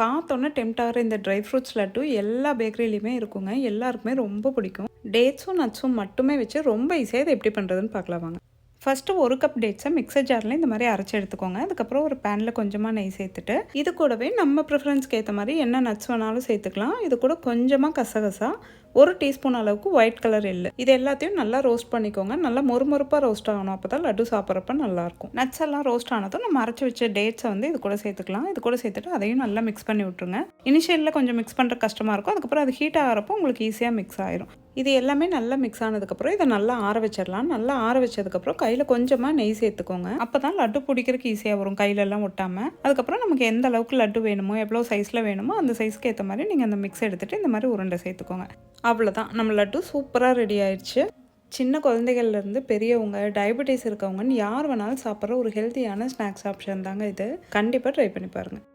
பார்த்தோன்னே டெம்ப்ட் ஆகிற இந்த ட்ரை ஃப்ரூட்ஸ் லட்டு எல்லா பேக்கரியிலையுமே இருக்குங்க. எல்லாருக்குமே ரொம்ப பிடிக்கும். டேட்ஸும் நட்ஸும் மட்டுமே வச்சு ரொம்ப ஈஸியாக இதை எப்படி பண்ணுறதுன்னு பார்க்கலாம் வாங்க. ஃபஸ்ட்டு 1 கப் டேட்ஸை மிக்சர் ஜாரில் இந்த மாதிரி அரைச்சி எடுத்துக்கோங்க. அதுக்கப்புறம் ஒரு பேனில் கொஞ்சமாக நெய் சேர்த்துட்டு இது கூடவே நம்ம ப்ரிஃபரன்ஸ்க்கு ஏற்ற மாதிரி என்ன நட்ஸ் வேணாலும் சேர்த்துக்கலாம். இது கூட கொஞ்சமாக கசகசா, 1 டீஸ்பூன் அளவுக்கு ஒயிட் கலர் எள்ளு, இது எல்லாத்தையும் நல்லா ரோஸ்ட் பண்ணிக்கோங்க. நல்லா மொறுமொறுப்பாக ரோஸ்ட் ஆகணும், அப்போ தான் லட்டு சாப்பிட்றப்ப நல்லாயிருக்கும். நட்ஸ் எல்லாம் ரோஸ்ட் ஆனதும் நம்ம அரைச்சி வச்ச டேட்ஸை வந்து இது கூட சேர்த்துக்கலாம். இது கூட சேர்த்துட்டு அதையும் நல்லா மிக்ஸ் பண்ணி விட்ருங்க. இனிஷியலில் கொஞ்சம் மிக்ஸ் பண்ணுற கஷ்டமாக இருக்கும், அதுக்கப்புறம் அது ஹீட் ஆகிறப்போ உங்களுக்கு ஈஸியாக மிக்ஸ் ஆயிரும். இது எல்லாமே நல்லா மிக்ஸ் ஆனதுக்கப்புறம் இதை நல்லா ஆற வச்சிடலாம். நல்லா ஆற வச்சதுக்கப்புறம் கையில் கொஞ்சமாக நெய் சேர்த்துக்கோங்க. அப்போ தான் லட்டு பிடிக்கிறதுக்கு ஈஸியாக வரும், கையிலெல்லாம் ஒட்டாமல். அதுக்கப்புறம் நமக்கு எந்த அளவுக்கு லட்டு வேணுமோ, எவ்வளோ சைஸில் வேணுமோ அந்த சைஸ்க்கு ஏற்ற மாதிரி நீங்கள் அந்த மிக்ஸ் எடுத்துகிட்டு இந்த மாதிரி உருண்டை சேர்த்துக்கோங்க. அவ்வளோதான், நம்ம லட்டு சூப்பராக ரெடி ஆயிடுச்சு. சின்ன குழந்தைகள்லேருந்து பெரியவங்க, டயபெட்டிஸ் இருக்கவங்கன்னு யார் வேணாலும் சாப்பிட்ற ஒரு ஹெல்த்தியான ஸ்நாக்ஸ் ஆப்ஷன் தாங்க இது. கண்டிப்பாக ட்ரை பண்ணி பாருங்கள்.